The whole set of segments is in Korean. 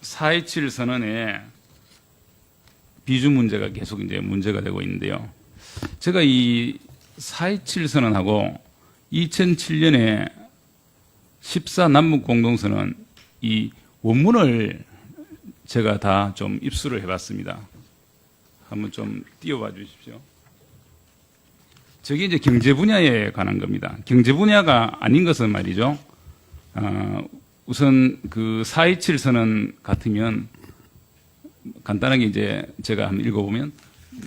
4.27 선언에 비준 문제가 계속 이제 문제가 되고 있는데요. 제가 이 4.27 선언하고 2007년에 14 남북 공동선언 이 원문을 제가 다 좀 입수를 해봤습니다. 한번 좀 띄워봐 주십시오. 저게 이제 경제 분야에 관한 겁니다. 경제 분야가 아닌 것은 말이죠. 우선 그 4.27 선언 같으면 간단하게 이제 제가 한번 읽어보면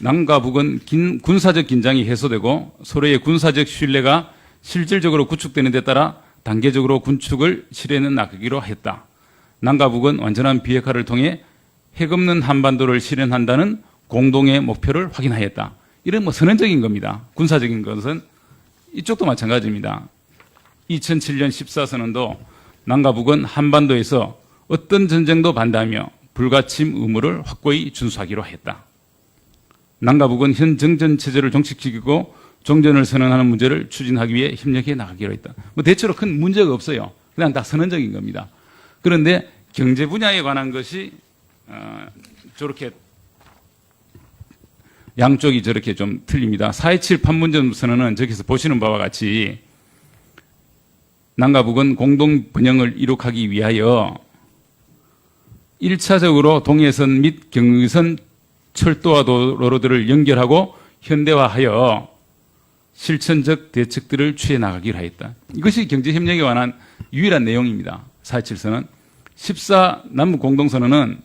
남과 북은 군사적 긴장이 해소되고 서로의 군사적 신뢰가 실질적으로 구축되는 데 따라 단계적으로 군축을 실현해 나가기로 했다. 남과 북은 완전한 비핵화를 통해 핵 없는 한반도를 실현한다는 공동의 목표를 확인하였다. 이런 뭐 선언적인 겁니다. 군사적인 것은 이쪽도 마찬가지입니다. 2007년 14선언도 남과 북은 한반도에서 어떤 전쟁도 반대하며 불가침 의무를 확고히 준수하기로 했다. 남과 북은 현 정전 체제를 종식시키고 종전을 선언하는 문제를 추진하기 위해 협력해 나가기로 했다. 뭐 대체로 큰 문제가 없어요. 그냥 다 선언적인 겁니다. 그런데 경제 분야에 관한 것이 저렇게 양쪽이 저렇게 좀 틀립니다. 4.27 판문점 선언은 저기서 보시는 바와 같이 남과 북은 공동 번영을 이룩하기 위하여 1차적으로 동해선 및 경의선 철도와 도로들을 연결하고 현대화하여 실천적 대책들을 취해 나가기로 하였다. 이것이 경제협력에 관한 유일한 내용입니다. 4.27 선언. 14 남북 공동선언은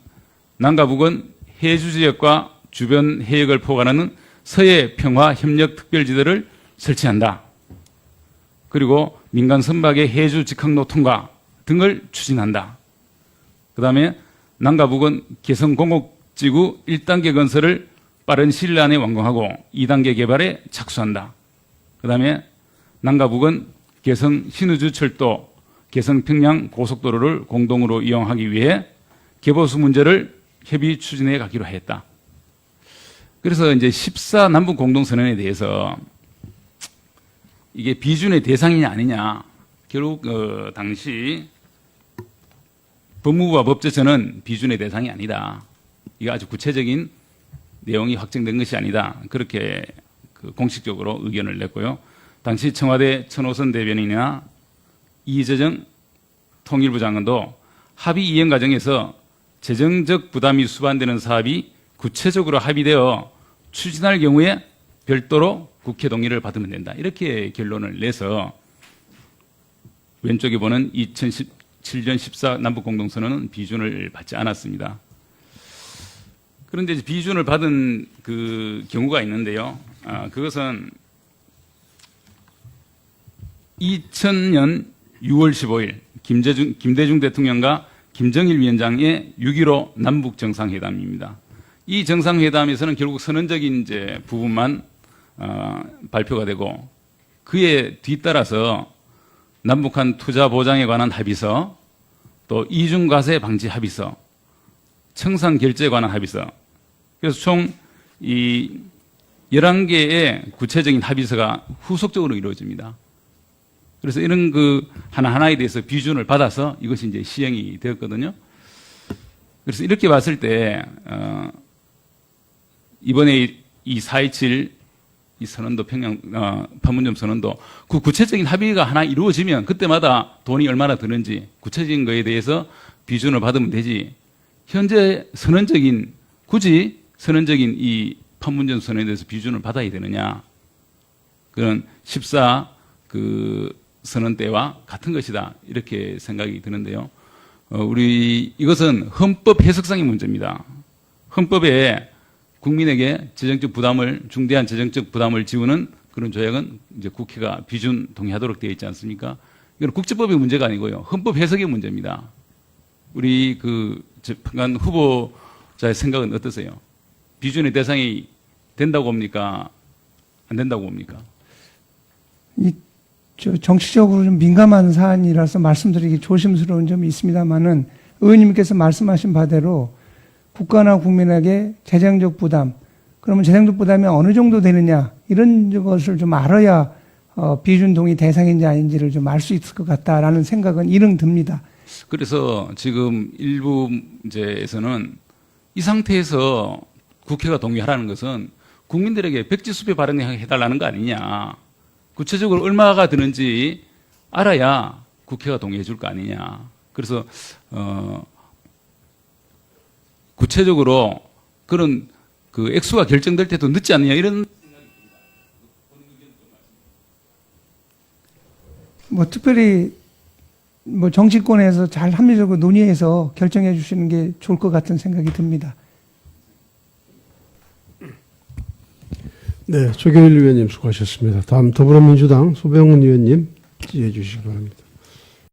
남과 북은 해주지역과 주변 해역을 포괄하는 서해 평화 협력 특별지대를 설치한다. 그리고 민간 선박의 해주 직항로 통과 등을 추진한다. 그 다음에 남과 북은 개성 공업지구 1단계 건설을 빠른 시일 안에 완공하고 2단계 개발에 착수한다. 그 다음에 남과 북은 개성 신의주 철도, 개성 평양 고속도로를 공동으로 이용하기 위해 개보수 문제를 협의 추진해 가기로 했다. 그래서 이제 14 남북 공동선언에 대해서 이게 비준의 대상이냐 아니냐, 결국 당시 법무부와 법제처는 비준의 대상이 아니다. 이게 아주 구체적인 내용이 확정된 것이 아니다. 그렇게 공식적으로 의견을 냈고요. 당시 청와대 천호선 대변인이나 이재정 통일부 장관도 합의 이행 과정에서 재정적 부담이 수반되는 사업이 구체적으로 합의되어 추진할 경우에 별도로 국회 동의를 받으면 된다. 이렇게 결론을 내서 왼쪽에 보는 2017년 14 남북공동선언은 비준을 받지 않았습니다. 그런데 이제 비준을 받은 그 경우가 있는데요. 그것은 2000년 6월 15일 김대중 대통령과 김정일 위원장의 6.15 남북 정상회담입니다. 이 정상회담에서는 결국 선언적인 이제 부분만 발표가 되고 그에 뒤따라서 남북한 투자 보장에 관한 합의서, 또 이중 과세 방지 합의서, 청산 결제에 관한 합의서. 그래서 총 이 11개의 구체적인 합의서가 후속적으로 이루어집니다. 그래서 이런 그 하나하나에 대해서 비준을 받아서 이것이 이제 시행이 되었거든요. 그래서 이렇게 봤을 때 이번에 이 4.27 이 선언도 판문점 선언도 그 구체적인 합의가 하나 이루어지면 그때마다 돈이 얼마나 드는지 구체적인 거에 대해서 비준을 받으면 되지. 현재 굳이 선언적인 이 판문점 선언에 대해서 비준을 받아야 되느냐. 그런 14 선언 때와 같은 것이다. 이렇게 생각이 드는데요. 이것은 헌법 해석상의 문제입니다. 헌법에 국민에게 중대한 재정적 부담을 지우는 그런 조약은 이제 국회가 비준 동의하도록 되어 있지 않습니까? 이건 국제법의 문제가 아니고요. 헌법 해석의 문제입니다. 우리 재판관 후보자의 생각은 어떠세요? 비준의 대상이 된다고 봅니까? 안 된다고 봅니까? 정치적으로 좀 민감한 사안이라서 말씀드리기 조심스러운 점이 있습니다만은 의원님께서 말씀하신 바대로 국가나 국민에게 재정적 부담, 그러면 재정적 부담이 어느 정도 되느냐 이런 것을 좀 알아야 비준 동의 대상인지 아닌지를 좀 알 수 있을 것 같다라는 생각은 이릉 듭니다. 그래서 지금 일부 문제에서는 이 상태에서 국회가 동의하라는 것은 국민들에게 백지수배 발언해달라는 거 아니냐. 구체적으로 얼마가 드는지 알아야 국회가 동의해 줄 거 아니냐. 그래서 구체적으로 그런 그 액수가 결정될 때도 늦지 않느냐 이런. 뭐 특별히 뭐 정치권에서 잘 합리적으로 논의해서 결정해 주시는 게 좋을 것 같은 생각이 듭니다. 네, 조경일 의원님 수고하셨습니다. 다음 더불어민주당 소병훈 의원님 지휘해 주시기 바랍니다.